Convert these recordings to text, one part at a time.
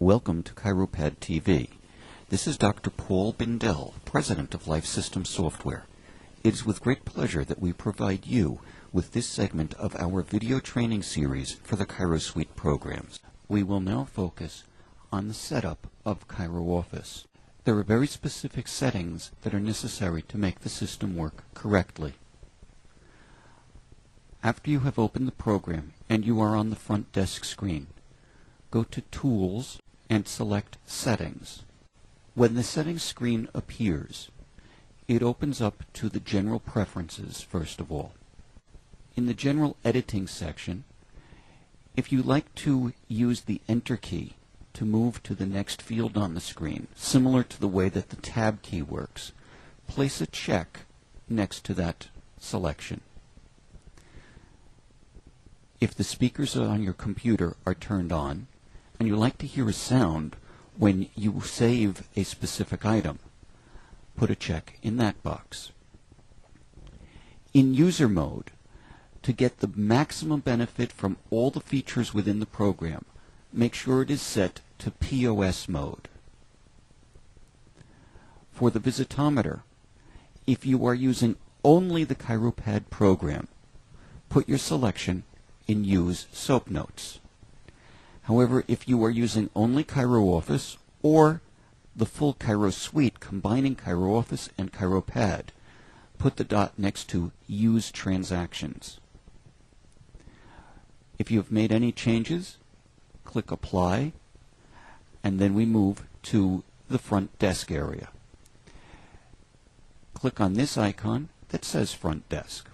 Welcome to Chiropad TV. This is Dr. Paul Bindell, President of Life System Software. It is with great pleasure that we provide you with this segment of our video training series for the ChiroSuite programs. We will now focus on the setup of ChiroOffice. There are very specific settings that are necessary to make the system work correctly. After you have opened the program and you are on the front desk screen, go to Tools and select Settings. When the settings screen appears, it opens up to the General Preferences first of all. In the General Editing section, if you like to use the Enter key to move to the next field on the screen, similar to the way that the Tab key works, place a check next to that selection. If the speakers on your computer are turned on, and you like to hear a sound when you save a specific item, put a check in that box. In user mode, to get the maximum benefit from all the features within the program, make sure it is set to POS mode. For the visitometer, if you are using only the Chiropad program, put your selection in Use SOAP Notes. However, if you are using only ChiroOffice or the full ChiroSuite combining ChiroOffice and Chiropad, put the dot next to Use Transactions. If you have made any changes, click Apply, and then we move to the front desk area. Click on this icon that says Front Desk.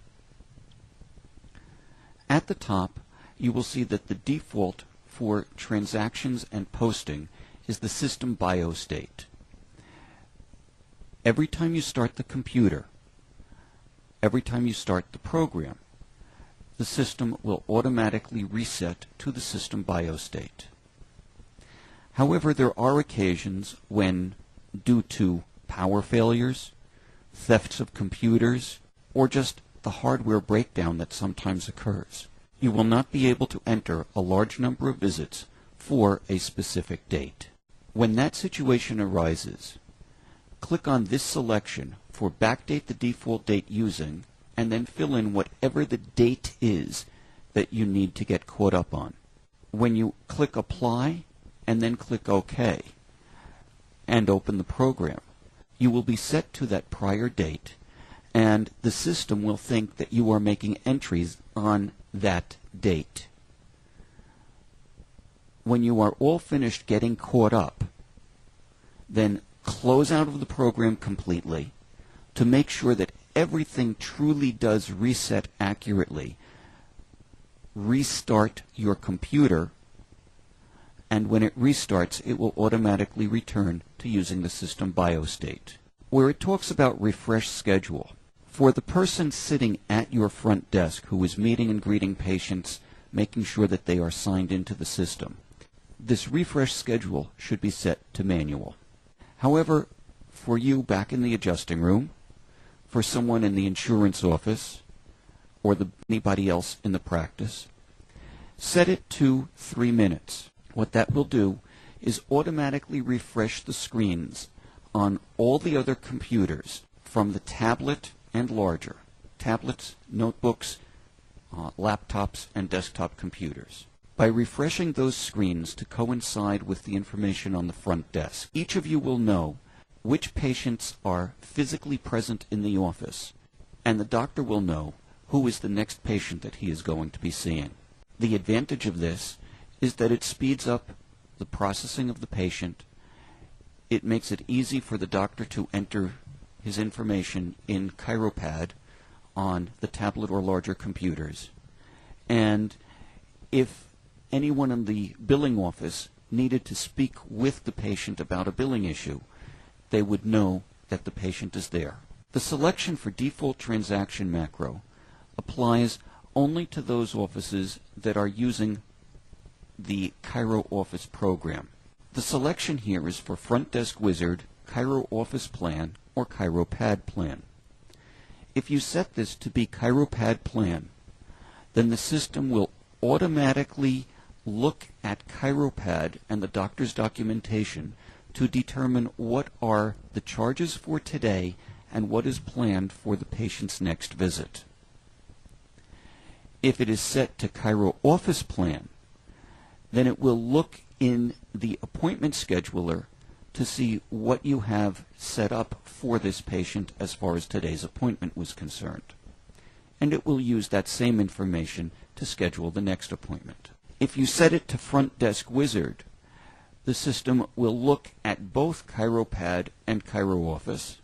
At the top, you will see that the default for transactions and posting is the system biostate. Every time you start the computer, every time you start the program, the system will automatically reset to the system biostate. However, there are occasions when, due to power failures, thefts of computers, or just the hardware breakdown that sometimes occurs, you will not be able to enter a large number of visits for a specific date. When that situation arises, click on this selection for Backdate the default date using, and then fill in whatever the date is that you need to get caught up on. When you click Apply and then click OK and open the program, you will be set to that prior date, and the system will think that you are making entries on that date. When you are all finished getting caught up, then close out of the program completely to make sure that everything truly does reset accurately. Restart your computer, and when it restarts, it will automatically return to using the system biostate. Where it talks about refresh schedule, for the person sitting at your front desk who is meeting and greeting patients, making sure that they are signed into the system, this refresh schedule should be set to manual. However, for you back in the adjusting room, for someone in the insurance office, or anybody else in the practice, set it to 3 minutes. What that will do is automatically refresh the screens on all the other computers from the tablet and larger, tablets, notebooks, laptops, and desktop computers. By refreshing those screens to coincide with the information on the front desk, each of you will know which patients are physically present in the office, and the doctor will know who is the next patient that he is going to be seeing. The advantage of this is that it speeds up the processing of the patient. It makes it easy for the doctor to enter his information in Chiropad on the tablet or larger computers. And if anyone in the billing office needed to speak with the patient about a billing issue, they would know that the patient is there. The selection for default transaction macro applies only to those offices that are using the ChiroOffice program. The selection here is for Front Desk Wizard, ChiroOffice Plan, or Chiropad Plan. If you set this to be Chiropad Plan, then the system will automatically look at ChiroPad and the doctor's documentation to determine what are the charges for today and what is planned for the patient's next visit. If it is set to Chiro Office Plan, then it will look in the appointment scheduler to see what you have set up for this patient as far as today's appointment was concerned. And it will use that same information to schedule the next appointment. If you set it to Front Desk Wizard, the system will look at both ChiroPad and ChiroOffice,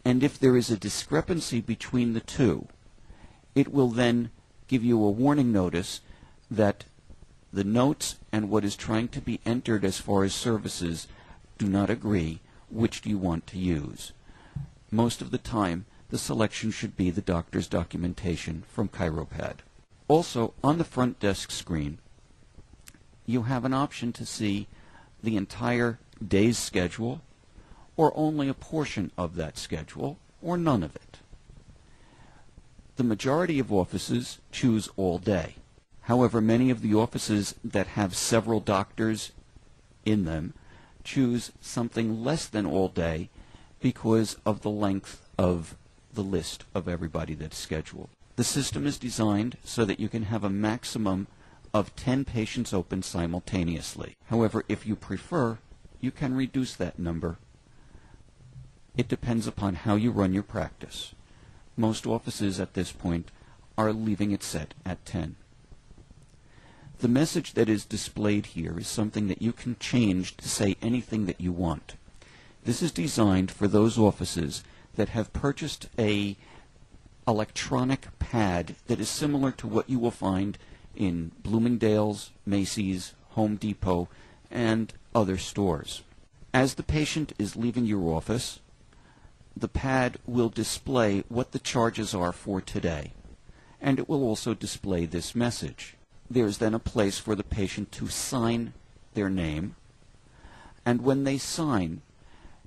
and if there is a discrepancy between the two, it will then give you a warning notice that the notes and what is trying to be entered as far as services do not agree. Which do you want to use? Most of the time, the selection should be the doctor's documentation from ChiroPad. Also, on the front desk screen, you have an option to see the entire day's schedule, or only a portion of that schedule, or none of it. The majority of offices choose all day. However, many of the offices that have several doctors in them choose something less than all day because of the length of the list of everybody that's scheduled. The system is designed so that you can have a maximum of 10 patients open simultaneously. However, if you prefer, you can reduce that number. It depends upon how you run your practice. Most offices at this point are leaving it set at 10. The message that is displayed here is something that you can change to say anything that you want. This is designed for those offices that have purchased a electronic pad that is similar to what you will find in Bloomingdale's, Macy's, Home Depot, and other stores. As the patient is leaving your office, the pad will display what the charges are for today, and it will also display this message. There is then a place for the patient to sign their name, and when they sign,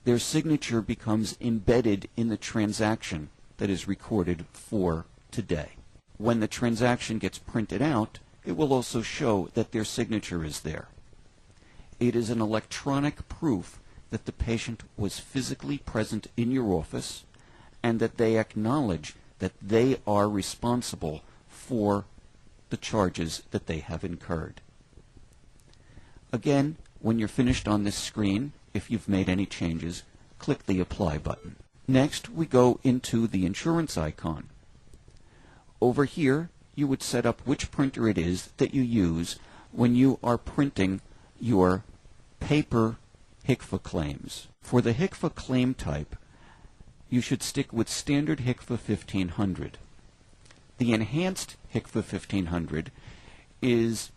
their signature becomes embedded in the transaction that is recorded for today. When the transaction gets printed out, it will also show that their signature is there. It is an electronic proof that the patient was physically present in your office and that they acknowledge that they are responsible for the charges that they have incurred. Again, when you're finished on this screen, if you've made any changes, click the Apply button. Next, we go into the insurance icon. Over here, you would set up which printer it is that you use when you are printing your paper HCFA claims. For the HCFA claim type, you should stick with standard HCFA 1500. The enhanced HCFA 1500 is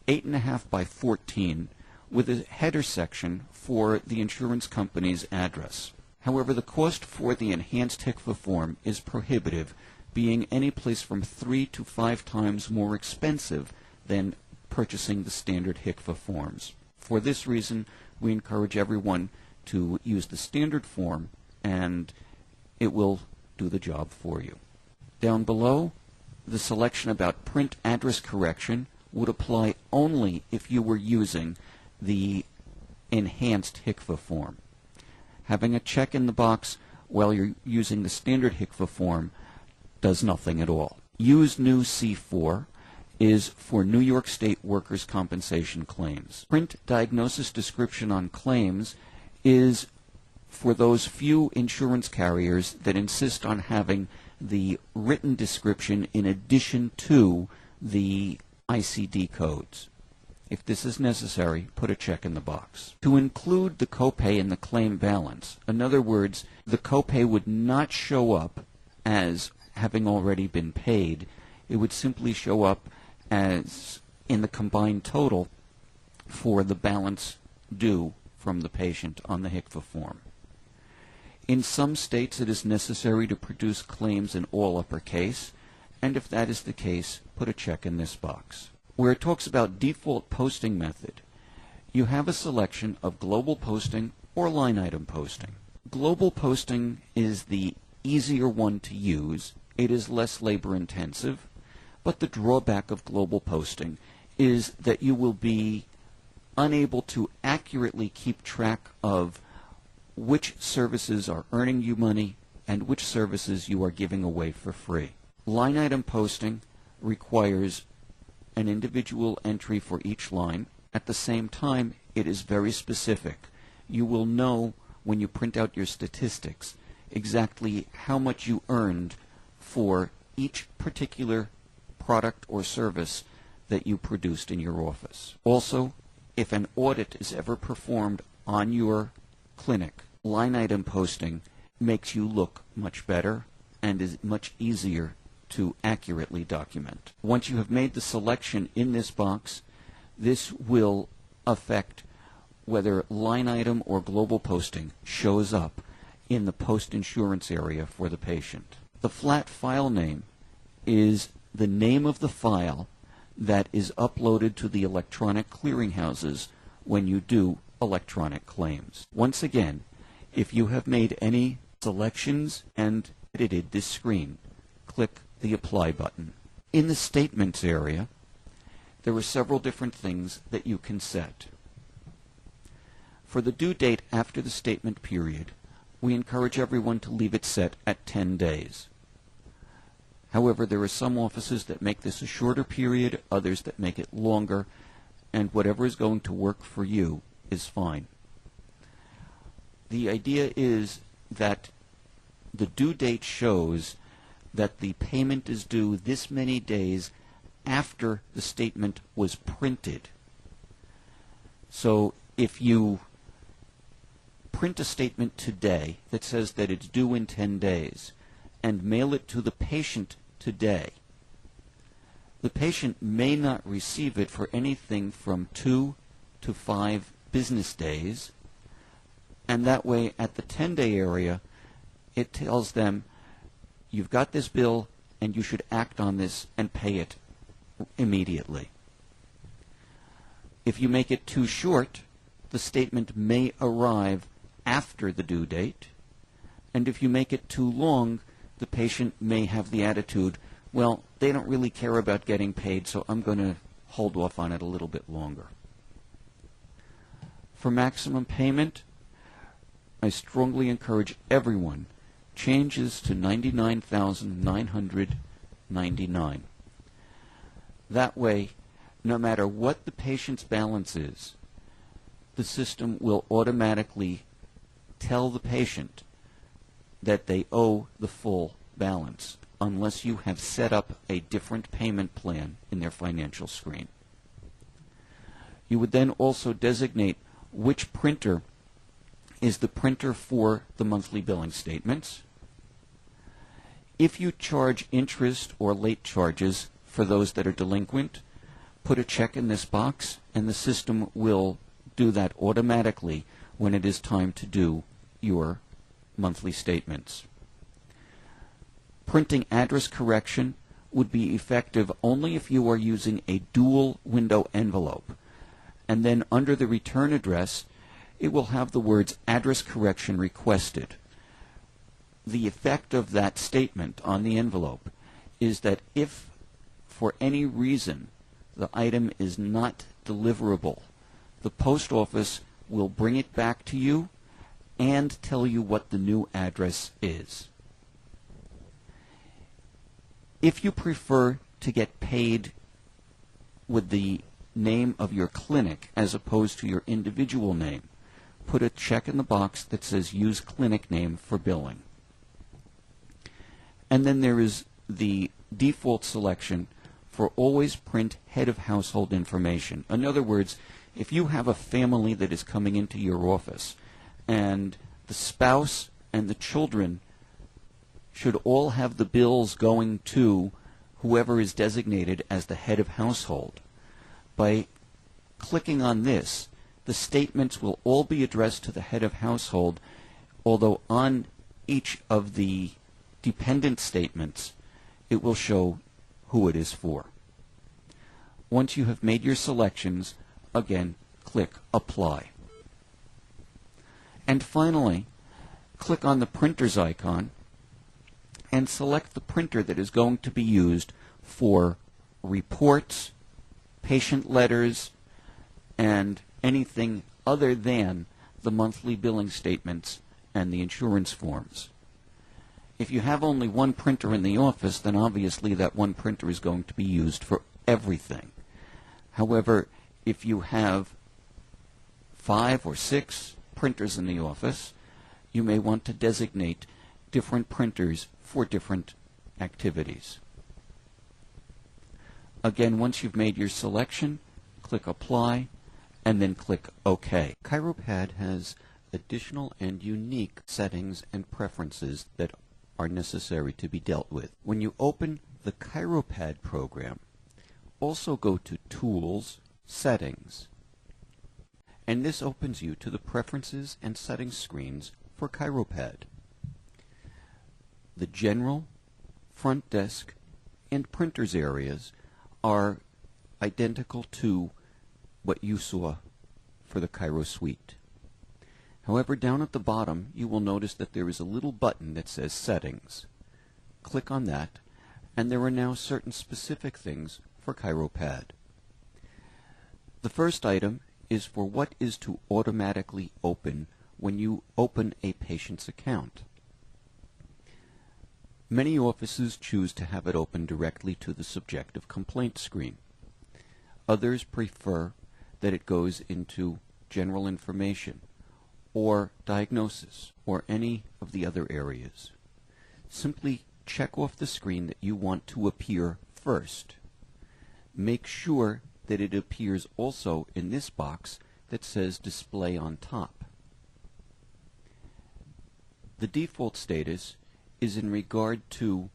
8.5 by 14 with a header section for the insurance company's address. However, the cost for the enhanced HCFA form is prohibitive, being any place from 3 to 5 times more expensive than purchasing the standard HCFA forms. For this reason, we encourage everyone to use the standard form, and it will do the job for you. Down below, the selection about print address correction would apply only if you were using the enhanced HCFA form. Having a check in the box while you're using the standard HCFA form does nothing at all. Use New C4 is for New York State workers' compensation claims. Print diagnosis description on claims is for those few insurance carriers that insist on having the written description in addition to the ICD codes. If this is necessary, put a check in the box. To include the copay in the claim balance, in other words, the copay would not show up as having already been paid. It would simply show up as in the combined total for the balance due from the patient on the HCFA form. In some states, it is necessary to produce claims in all uppercase, and if that is the case, put a check in this box. Where it talks about default posting method, you have a selection of global posting or line item posting. Global posting is the easier one to use. It is less labor intensive, but the drawback of global posting is that you will be unable to accurately keep track of which services are earning you money and which services you are giving away for free. Line item posting requires an individual entry for each line. At the same time, it is very specific. You will know when you print out your statistics exactly how much you earned for each particular product or service that you produced in your office. Also, if an audit is ever performed on your clinic, line item posting makes you look much better and is much easier to accurately document. Once you have made the selection in this box, this will affect whether line item or global posting shows up in the post-insurance area for the patient. The flat file name is the name of the file that is uploaded to the electronic clearinghouses when you do electronic claims. Once again, if you have made any selections and edited this screen, click the Apply button. In the Statements area, there are several different things that you can set. For the due date after the statement period, we encourage everyone to leave it set at 10 days. However, there are some offices that make this a shorter period, others that make it longer, and whatever is going to work for you is fine. The idea is that the due date shows that the payment is due this many days after the statement was printed. So if you print a statement today that says that it's due in 10 days and mail it to the patient today, the patient may not receive it for anything from 2 to 5 business days, and that way at the 10-day area it tells them you've got this bill and you should act on this and pay it immediately. If you make it too short, the statement may arrive after the due date, and if you make it too long, the patient may have the attitude, well, they don't really care about getting paid, so I'm going to hold off on it a little bit longer. For maximum payment, I strongly encourage everyone changes to $99,999. That way, no matter what the patient's balance is, the system will automatically tell the patient that they owe the full balance unless you have set up a different payment plan in their financial screen. You would then also designate which printer is the printer for the monthly billing statements. If you charge interest or late charges for those that are delinquent, put a check in this box and the system will do that automatically when it is time to do your monthly statements. Printing address correction would be effective only if you are using a dual window envelope, and then under the return address it will have the words address correction requested. The effect of that statement on the envelope is that if for any reason the item is not deliverable, the post office will bring it back to you and tell you what the new address is. If you prefer to get paid with the name of your clinic as opposed to your individual name, put a check in the box that says use clinic name for billing. And then there is the default selection for always print head of household information. In other words, if you have a family that is coming into your office and the spouse and the children should all have the bills going to whoever is designated as the head of household, by clicking on this, the statements will all be addressed to the head of household, although on each of the dependent statements it will show who it is for. Once you have made your selections, again, click Apply. And finally, click on the printer's icon and select the printer that is going to be used for reports, patient letters, and anything other than the monthly billing statements and the insurance forms. If you have only one printer in the office, then obviously that one printer is going to be used for everything. However, if you have 5 or 6 printers in the office, you may want to designate different printers for different activities. Again, once you've made your selection, click Apply, and then click OK. ChiroPad has additional and unique settings and preferences that are necessary to be dealt with. When you open the ChiroPad program, also go to Tools, Settings, and this opens you to the Preferences and Settings screens for ChiroPad. The General, Front Desk, and Printers areas are identical to what you saw for the Chiro Suite. However, down at the bottom, you will notice that there is a little button that says Settings. Click on that, and there are now certain specific things for ChiroPad. The first item is for what is to automatically open when you open a patient's account. Many offices choose to have it open directly to the subjective complaint screen. Others prefer that it goes into general information or diagnosis or any of the other areas. Simply check off the screen that you want to appear first. Make sure that it appears also in this box that says Display on top. The default status is in regard to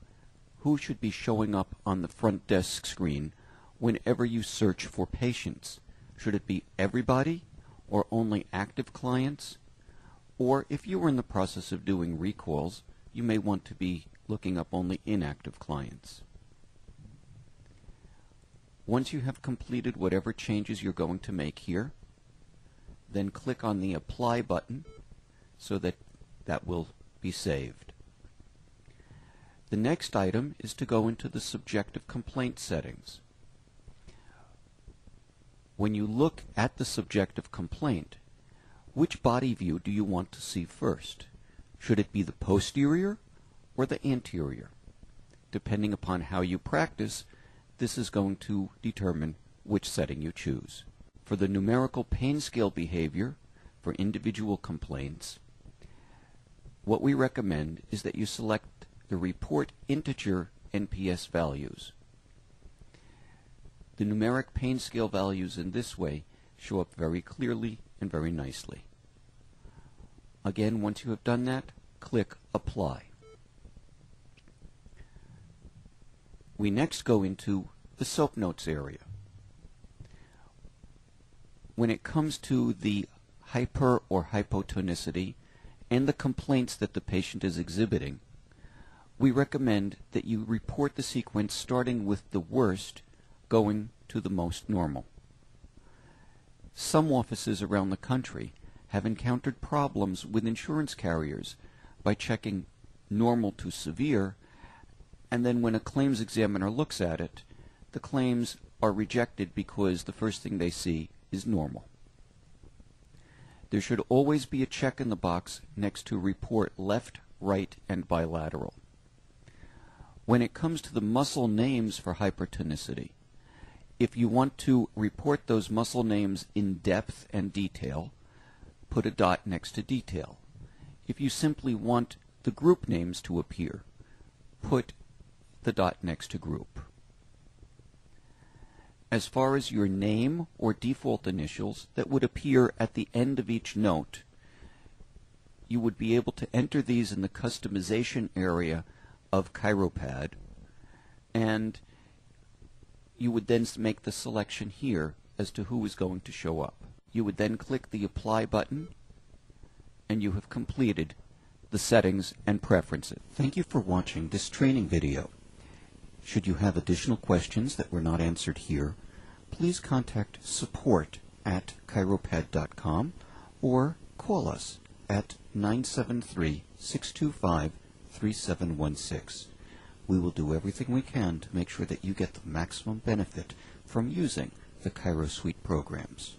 who should be showing up on the front desk screen whenever you search for patients. Should it be everybody or only active clients? Or if you were in the process of doing recalls, you may want to be looking up only inactive clients. Once you have completed whatever changes you're going to make here, then click on the Apply button so that that will be saved. The next item is to go into the subjective complaint settings. When you look at the subjective complaint, which body view do you want to see first? Should it be the posterior or the anterior? Depending upon how you practice, this is going to determine which setting you choose. For the numerical pain scale behavior for individual complaints, what we recommend is that you select the Report Integer NPS values. The numeric pain scale values in this way show up very clearly and very nicely. Again, once you have done that, click Apply. We next go into the SOAP Notes area. When it comes to the hyper or hypotonicity and the complaints that the patient is exhibiting, we recommend that you report the sequence starting with the worst going to the most normal. Some offices around the country have encountered problems with insurance carriers by checking normal to severe, and then when a claims examiner looks at it, the claims are rejected because the first thing they see is normal. There should always be a check in the box next to Report Left, Right, and Bilateral. When it comes to the muscle names for hypertonicity, if you want to report those muscle names in depth and detail, put a dot next to detail. If you simply want the group names to appear, put the dot next to group. As far as your name or default initials that would appear at the end of each note, you would be able to enter these in the customization area of ChiroPad, and you would then make the selection here as to who is going to show up. You would then click the Apply button, and you have completed the settings and preferences. Thank you for watching this training video. Should you have additional questions that were not answered here, please contact support@chiropad.com or call us at 973-625-3716. We will do everything we can to make sure that you get the maximum benefit from using the the Cairo Suite programs.